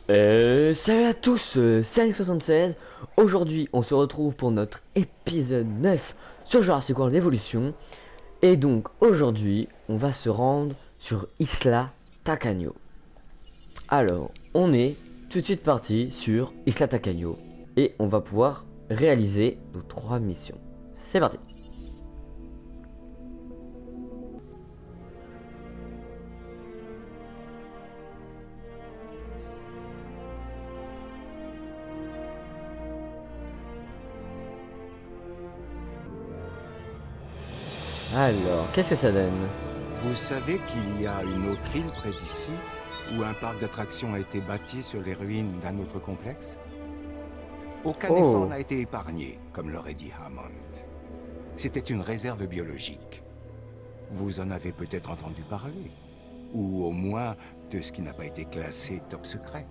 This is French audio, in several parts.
Salut à tous, c'est Alex76. Aujourd'hui, on se retrouve pour notre épisode 9 sur Jurassic World Evolution. Et donc, aujourd'hui, on va se rendre sur Isla Tacaño. Alors, on est tout de suite parti sur Isla Tacaño. Et on va pouvoir réaliser nos 3 missions. C'est parti. Alors, qu'est-ce que ça donne? Vous savez qu'il y a une autre île près d'ici, où un parc d'attractions a été bâti sur les ruines d'un autre complexe? Aucun effort Oh, n'a été épargné, comme l'aurait dit Hammond. C'était une réserve biologique. Vous en avez peut-être entendu parler, ou au moins de ce qui n'a pas été classé top secret.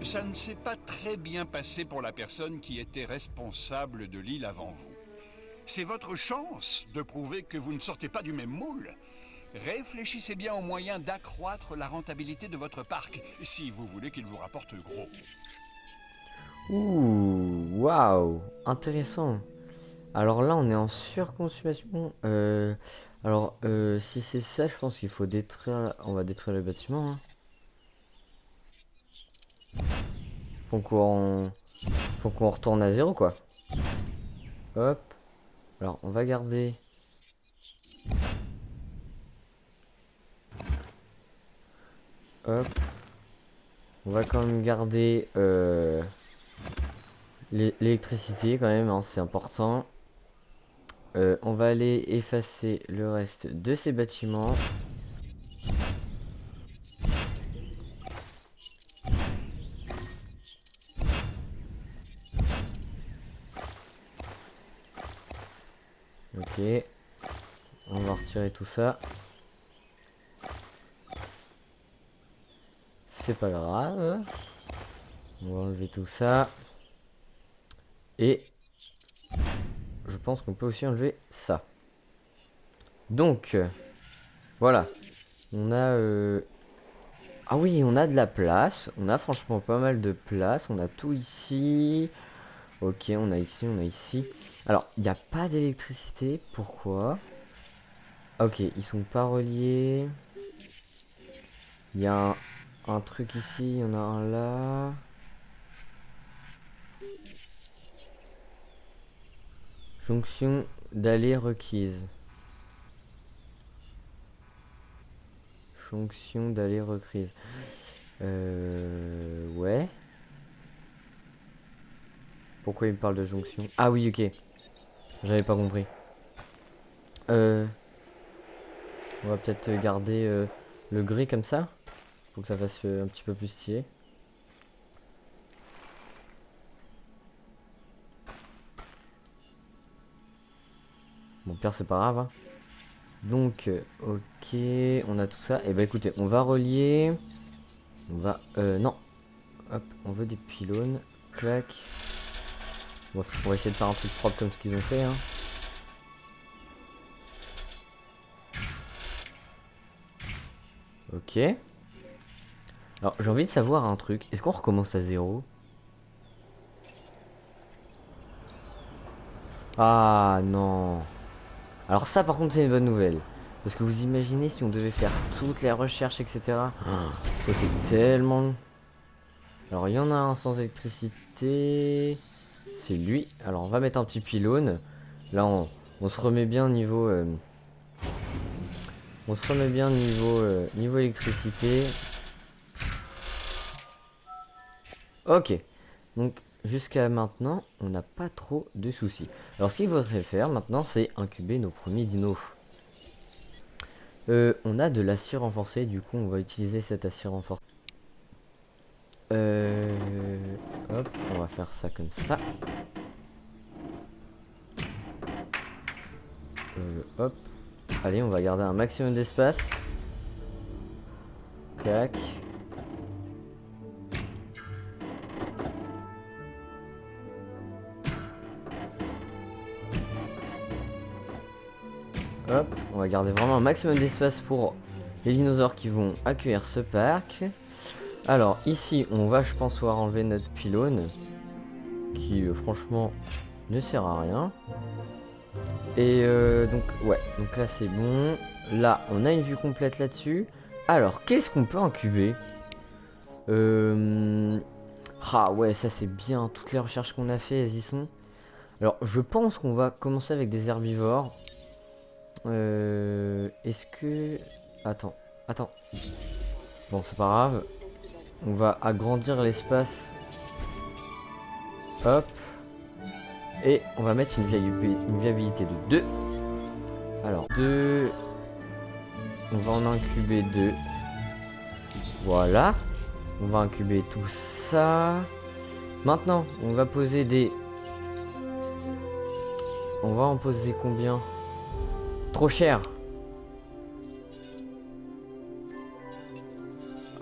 Ça ne s'est pas très bien passé pour la personne qui était responsable de l'île avant vous. C'est votre chance de prouver que vous ne sortez pas du même moule. Réfléchissez bien aux moyens d'accroître la rentabilité de votre parc, si vous voulez qu'il vous rapporte gros. ouh, waouh, intéressant. Alors là, on est en surconsommation. Si c'est ça, je pense qu'il faut détruire. On va détruire le bâtiment. Hein. Faut qu'on faut qu'on retourne à zéro, quoi. Hop. Alors, on va garder. Hop. On va quand même garder l'électricité, quand même. Hein, c'est important. On va aller effacer le reste de ces bâtiments. Ok. On va retirer tout ça. C'est pas grave. On va enlever tout ça. Et je pense qu'on peut aussi enlever ça. Donc, voilà. On a... Ah oui, on a de la place. On a franchement pas mal de place. On a tout ici. Ok, on a ici, on a ici. Alors, il n'y a pas d'électricité. Pourquoi? Ok, ils sont pas reliés. Il y a un truc ici, il y en a un là. Jonction d'aller requise. Jonction d'aller requise. Ouais. Pourquoi il me parle de jonction? Ah oui, ok. J'avais pas compris. On va peut-être garder le gris comme ça. Faut que ça fasse un petit peu plus stylé. Bon, pire, c'est pas grave. Hein. Donc, ok, on a tout ça. Et bah écoutez, on va relier. On va... non. Hop, on veut des pylônes. Clac. Bon, on va essayer de faire un truc propre comme ce qu'ils ont fait. Hein. Ok. Alors, j'ai envie de savoir un truc. Est-ce qu'on recommence à zéro? Ah non. Alors ça, par contre, c'est une bonne nouvelle. Parce que vous imaginez si on devait faire toutes les recherches, etc. C'était tellement... Alors, il y en a un sans électricité. C'est lui. Alors, on va mettre un petit pylône. Là, on se remet bien niveau... on se remet bien niveau électricité. Ok. Donc, jusqu'à maintenant, on n'a pas trop de soucis. Alors, ce qu'il faudrait faire maintenant, c'est incuber nos premiers dinos. On a de l'acier renforcé, du coup, on va utiliser cet acier renforcé. Hop, on va faire ça comme ça. Hop. Allez, on va garder un maximum d'espace. Clac. Hop, on va garder vraiment un maximum d'espace pour les dinosaures qui vont accueillir ce parc. Alors ici on va je pense pouvoir enlever notre pylône qui franchement ne sert à rien. Et donc ouais, donc là c'est bon. Là on a une vue complète là-dessus. Alors qu'est-ce qu'on peut incuber? Ah ouais, ça c'est bien, toutes les recherches qu'on a fait elles y sont. Alors je pense qu'on va commencer avec des herbivores. Est-ce que... Attends. Bon c'est pas grave. On va agrandir l'espace. Hop. Et on va mettre une viabilité de 2. Alors 2. On va en incuber 2. Voilà. On va incuber tout ça. Maintenant, on va poser des... On va en poser combien? Trop cher.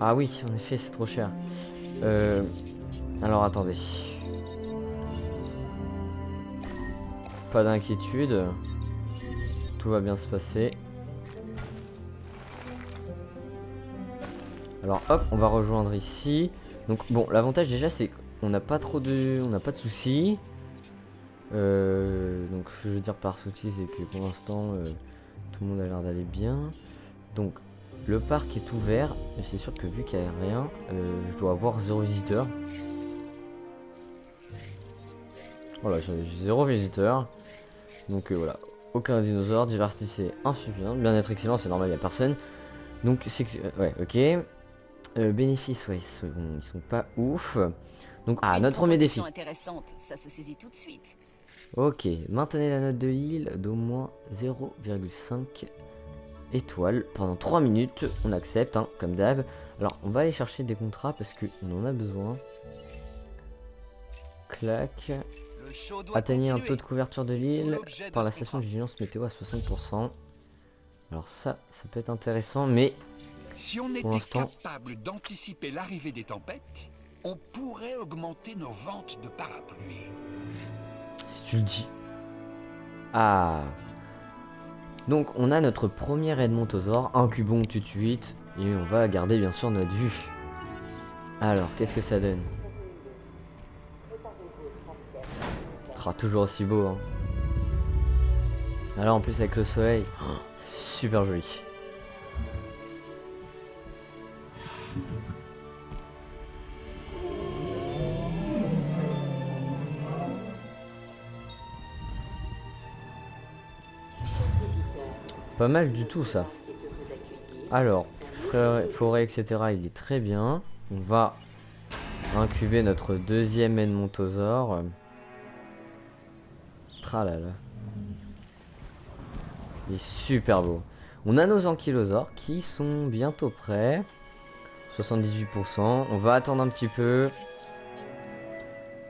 Ah oui, en effet, c'est trop cher. Alors, attendez. Pas d'inquiétude. Tout va bien se passer. Alors, hop, on va rejoindre ici. Donc, bon, l'avantage déjà, c'est qu'on n'a pas trop de... On n'a pas de soucis. Donc, je veux dire par soucis, c'est que pour l'instant, tout le monde a l'air d'aller bien. Donc, le parc est ouvert. Mais c'est sûr que vu qu'il n'y a rien, je dois avoir 0 visiteur. Voilà, j'ai 0 visiteur. Donc, voilà. Aucun dinosaure, diversité c'est insuffisant. Bien-être excellent, c'est normal, il n'y a personne. Donc, c'est que... ouais, ok. Bénéfices, ouais, ils sont pas ouf. Donc, notre premier défi. Intéressante, ça se saisit tout de suite. Ok, maintenez la note de l'île d'au moins 0,5 étoiles pendant 3 minutes. On accepte, hein, comme d'hab. Alors, on va aller chercher des contrats parce qu'on en a besoin. Clac. Atteignez un taux de couverture de l'île par la station de vigilance météo à 60%. Alors ça peut être intéressant, mais... Si on était capable d'anticiper l'arrivée des tempêtes, on pourrait augmenter nos ventes de parapluies. Si tu le dis. Ah. Donc on a notre premier Edmontosaure, incubons tout de suite, et on va garder bien sûr notre vue. Alors, qu'est-ce que ça donne? Ah, toujours aussi beau, hein. Alors en plus avec le soleil, oh, super joli. Pas mal du tout ça. Alors, forêt, etc. Il est très bien. On va incuber notre deuxième Edmontosaure. Tralala. Il est super beau. On a nos ankylosaures qui sont bientôt prêts. 78%. On va attendre un petit peu.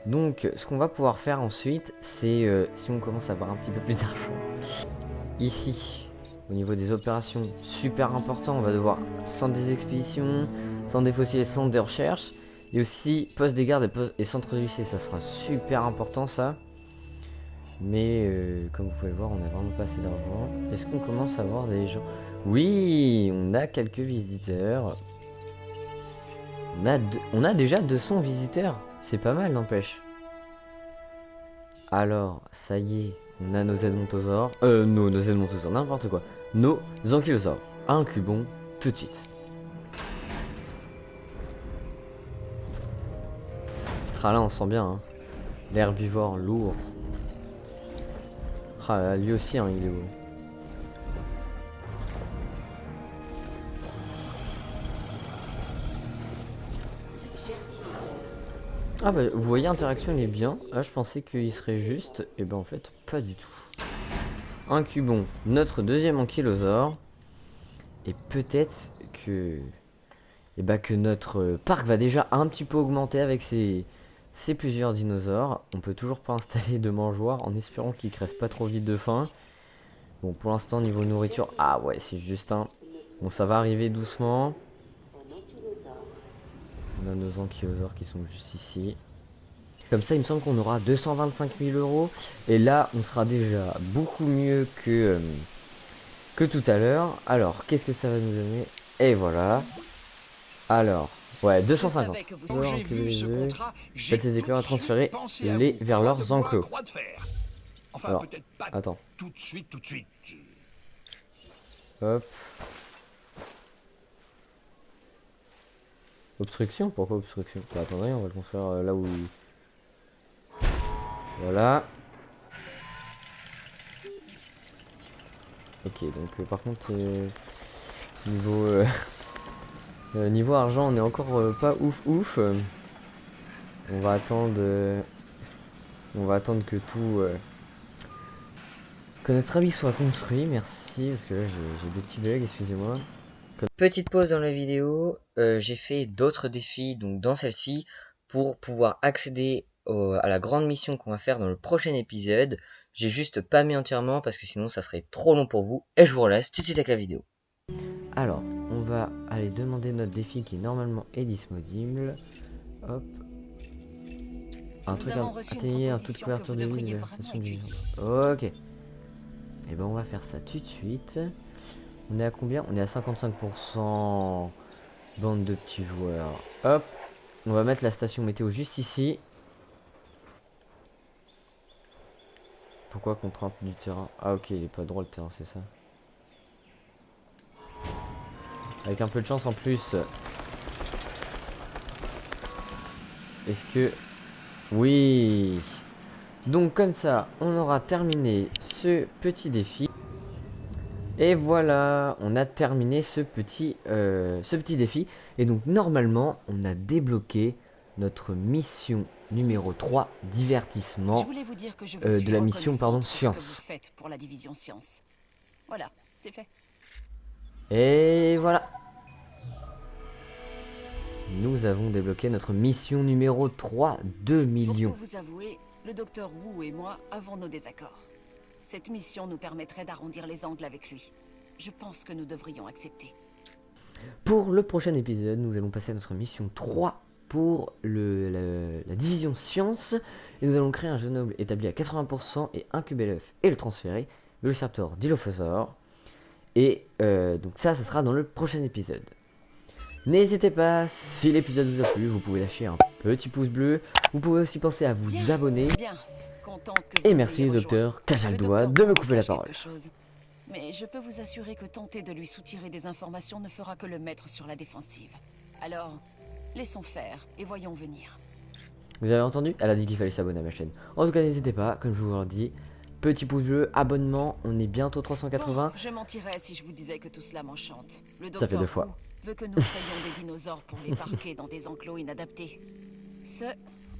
Donc, ce qu'on va pouvoir faire ensuite, c'est si on commence à avoir un petit peu plus d'argent. Ici, au niveau des opérations, super important. On va devoir centre des expéditions, centre des fossiles et centre des recherches. Et aussi poste des gardes et centre de lycée. Ça sera super important ça. Mais comme vous pouvez le voir, on a vraiment pas assez d'argent. Est-ce qu'on commence à voir des gens? Oui, on a quelques visiteurs. On a déjà 200 visiteurs. C'est pas mal, n'empêche. Alors, ça y est, on a nos Edmontosaures. Nos Edmontosaures, n'importe quoi. Nos ankylosaures. Incubons tout de suite. Ah là, on sent bien, hein. L'herbivore lourd. Ah là, lui aussi, hein, il est beau. Ah bah vous voyez, interaction il est bien. Là je pensais qu'il serait juste, et ben en fait pas du tout. Incubons notre deuxième ankylosaure. Et peut-être que... Et bah que notre parc va déjà un petit peu augmenter avec ces plusieurs dinosaures. On peut toujours pas installer de mangeoires en espérant qu'ils crèvent pas trop vite de faim. Bon pour l'instant niveau nourriture, ah ouais c'est juste un... Bon ça va arriver doucement. On a nos ankylosaures qui sont juste ici. Comme ça, il me semble qu'on aura 225 000 €. Et là, on sera déjà beaucoup mieux que tout à l'heure. Alors, qu'est-ce que ça va nous donner? Et voilà. Alors, Ouais, Je 250. savais que vous... Quand j'ai vu ce contrat, j'ai Faites les éclairs à tout de suite transférer pensé à les vous. vers leurs Probablement un enclos. croix de fer. Enfin, Alors, peut-être pas attends. tout de suite, tout de suite. Hop. Obstruction? Pourquoi obstruction? Bah, attendez, on va le construire là où... Voilà. Ok, donc par contre, niveau, niveau argent, on est encore pas ouf ouf. On va attendre... on va attendre que tout... que notre habit soit construit, merci, parce que là j'ai des petits bugs, excusez-moi. Petite pause dans la vidéo, j'ai fait d'autres défis, donc dans celle-ci, pour pouvoir accéder à la grande mission qu'on va faire dans le prochain épisode. J'ai juste pas mis entièrement parce que sinon ça serait trop long pour vous, et je vous relaisse tout de suite avec la vidéo. Alors, on va aller demander notre défi qui normalement est disponible. Hop. Un truc à atteigner, un taux de couverture de vie de la station du... Ok. Et ben on va faire ça tout de suite. On est à combien? On est à 55%. Bande de petits joueurs. Hop. On va mettre la station météo juste ici. Pourquoi contrainte du terrain? Ah ok, il est pas droit le terrain, c'est ça. Avec un peu de chance en plus. Est-ce que... Oui. Donc comme ça, on aura terminé ce petit défi. Et voilà, on a terminé ce petit défi. Et donc normalement, on a débloqué notre mission numéro 3, divertissement, Je voulais vous dire que je vous suis de la mission, pardon, reconnaissante pour ce que science. vous faites pour la division science. Voilà, c'est fait. Et voilà. Nous avons débloqué notre mission numéro 3, 2 Pour millions. tout vous avouer, le docteur Wu et moi avons nos désaccords. Cette mission nous permettrait d'arrondir les angles avec lui. Je pense que nous devrions accepter. Pour le prochain épisode, nous allons passer à notre mission 3 pour la division science. Et nous allons créer un jeune noble établi à 80% et incuber l'œuf et le transférer, le Velociraptor Dilophosaure. Et donc ça sera dans le prochain épisode. N'hésitez pas, si l'épisode vous a plu, vous pouvez lâcher un petit pouce bleu. Vous pouvez aussi penser à vous Bien, abonner. bien. Contente que vous Et nous merci ayez docteur rejoints. Cajaldois Le de me docteur couper la cache parole. quelque chose. Mais je peux vous assurer que tenter de lui soutirer des informations ne fera que le mettre sur la défensive. Alors, laissons faire et voyons venir. Vous avez entendu? Elle a dit qu'il fallait s'abonner à ma chaîne. En tout cas, n'hésitez pas, comme je vous l'ai dit, petit pouce bleu, abonnement, on est bientôt 380. Bon, je mentirais si je vous disais que tout cela m'enchante. Le Ça fait docteur 2 fois. Wu veut que nous créions des dinosaures pour les parquer dans des enclos inadaptés. Ce,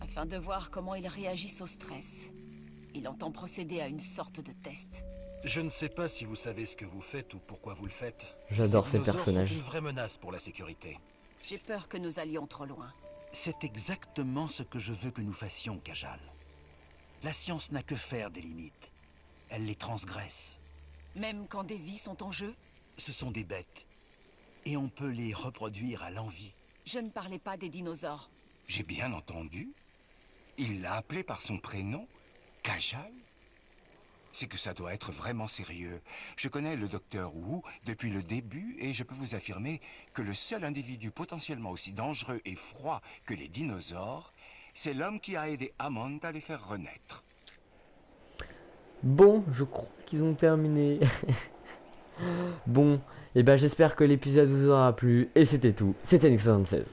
afin de voir comment ils réagissent au stress. Il entend procéder à une sorte de test. Je ne sais pas si vous savez ce que vous faites ou pourquoi vous le faites. J'adore ces dinosaures personnages. sont une vraie menace pour la sécurité. J'ai peur que nous allions trop loin. C'est exactement ce que je veux que nous fassions, Kajal. La science n'a que faire des limites. Elle les transgresse. Même quand des vies sont en jeu, Ce sont des bêtes. Et on peut les reproduire à l'envi. je ne parlais pas des dinosaures. J'ai bien entendu. Il l'a appelé par son prénom, Kajal. C'est que ça doit être vraiment sérieux. Je connais le docteur Wu depuis le début et je peux vous affirmer que le seul individu potentiellement aussi dangereux et froid que les dinosaures, c'est l'homme qui a aidé Hammond à les faire renaître. Bon, je crois qu'ils ont terminé. Bon, et ben j'espère que l'épisode vous aura plu. Et c'était tout. C'était Nick76.